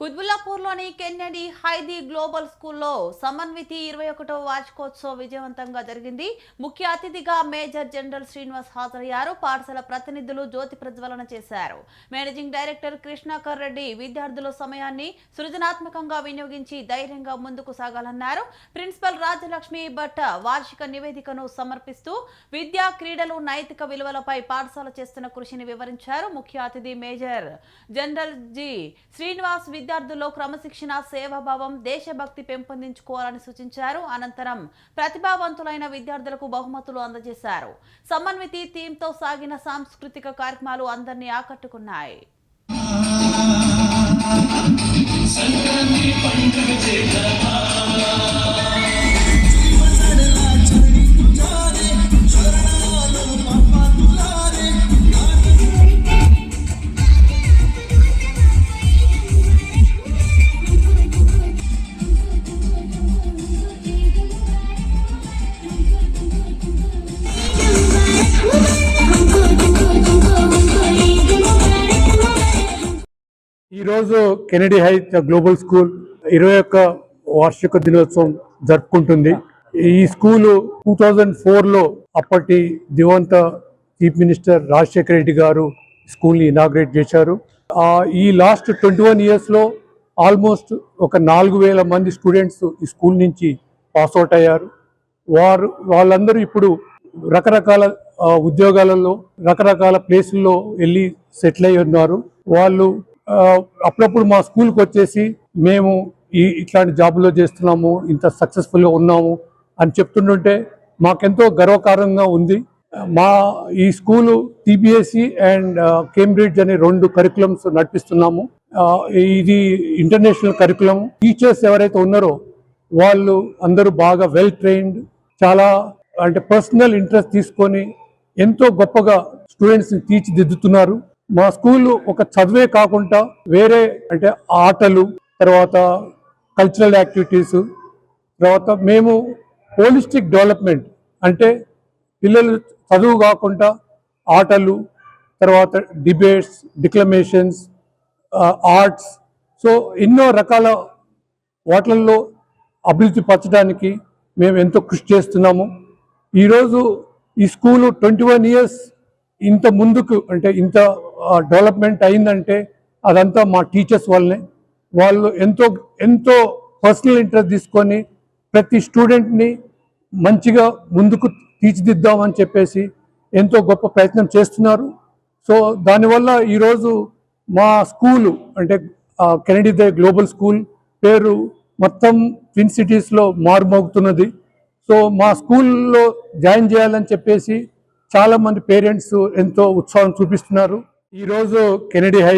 కుత్బుల్లాపూర్లోని Kennedy హైదీ global స్కూల్లో సమన్వితి 21వ వార్షికోత్సవం విజయవంతంగా జరిగింది. ముఖ్య అతిథిగా మేజర్ జనరల్ శ్రీనివాస్ హాజరయ్యారు. పాఠశాల ప్రతినిధులు జ్యోతి ప్రజ్వలన చేశారు. మేనేజింగ్ డైరెక్టర్ కృష్ణాకర్ రెడ్డి విద్యార్థుల సమయాన్ని సృజనాత్మకంగా వినియోగించి ధైర్యంగా ముందుకు సాగాలన్నారు. ప్రిన్సిపల్ రాజలక్ష్మి భట్ వార్షిక నివేదికను సమర్పిస్తూ విద్యా, క్రీడలు, నైతిక విలువలపై పాఠశాల చేస్తున్న కృషిని వివరించారు. ముఖ్య అతిథి మేజర్ జనరల్ జి శ్రీనివాస్ విద్యార్థుల్లో క్రమశిక్షణ, సేవాభావం, దేశభక్తి పెంపొందించుకోవాలని సూచించారు. అనంతరం ప్రతిభావంతులైన విద్యార్థులకు బహుమతులు అందజేశారు. సమన్వితి థీమ్తో సాగిన సాంస్కృతిక కార్యక్రమాలు అందరినీ ఆకట్టుకున్నాయి. ఈరోజు కెనడీ హై గ్లోబల్ స్కూల్ 21 వార్షిక దినోత్సవం జరుపుకుంటుంది. ఈ స్కూలు 2004లో అప్పటి దివంగత చీఫ్ మినిస్టర్ రాజశేఖర రెడ్డి గారు స్కూల్ని ఇనాగ్రేట్ చేశారు. ఈ లాస్ట్ 21 ఇయర్స్లో ఆల్మోస్ట్ ఒక 4000 మంది స్టూడెంట్స్ ఈ స్కూల్ నుంచి పాస్అవుట్ అయ్యారు. వాళ్ళందరూ ఇప్పుడు రకరకాల ఉద్యోగాలలో రకరకాల ప్లేసుల్లో వెళ్ళి సెటిల్ అయి ఉన్నారు. వాళ్ళు అప్పుడప్పుడు మా స్కూల్కి వచ్చేసి మేము ఇట్లాంటి జాబులో చేస్తున్నాము, ఇంత సక్సెస్ఫుల్గా ఉన్నాము అని చెప్తుంటుంటే మాకెంతో గర్వకారంగా ఉంది. మా ఈ స్కూలు సిబిఎస్ఈ అండ్ కేంబ్రిడ్జ్ అనే 2 కరికులమ్స్ నడిపిస్తున్నాము. ఇది ఇంటర్నేషనల్ కరికులం. టీచర్స్ ఎవరైతే ఉన్నారో వాళ్ళు అందరూ బాగా వెల్ ట్రైన్డ్, చాలా అంటే పర్సనల్ ఇంట్రెస్ట్ తీసుకొని ఎంతో గొప్పగా స్టూడెంట్స్ని తీర్చిదిద్దుతున్నారు. మా స్కూల్ ఒక చదువే కాకుండా వేరే అంటే ఆటలు, తర్వాత కల్చరల్ యాక్టివిటీస్, తర్వాత మేము హోలిస్టిక్ డెవలప్మెంట్ అంటే పిల్లలు చదువు కాకుండా ఆటలు, తర్వాత డిబేట్స్, డిక్లమేషన్స్, ఆర్ట్స్, సో ఎన్నో రకాల వాటిల్లో అభివృద్ధి పరచడానికి మేము ఎంతో కృషి చేస్తున్నాము. ఈరోజు ఈ స్కూలు 21 ఇయర్స్ ఇంత ముందుకు అంటే ఇంత డెవలప్మెంట్ అయిందంటే అదంతా మా టీచర్స్ వల్లనే. వాళ్ళు ఎంతో పర్సనల్ ఇంట్రెస్ట్ తీసుకొని ప్రతి స్టూడెంట్ని మంచిగా ముందుకు తీర్చిదిద్దామని చెప్పేసి ఎంతో గొప్ప ప్రయత్నం చేస్తున్నారు. సో దానివల్ల ఈరోజు మా స్కూలు అంటే కెనడీ గ్లోబల్ స్కూల్ పేరు మొత్తం ట్విన్ సిటీస్లో మారుమోగుతున్నది. సో మా స్కూల్లో జాయిన్ చేయాలని చెప్పేసి చాలా మంది పేరెంట్స్ ఎంతో ఉత్సాహం చూపిస్తున్నారు. ఈరోజు కెనడీ హై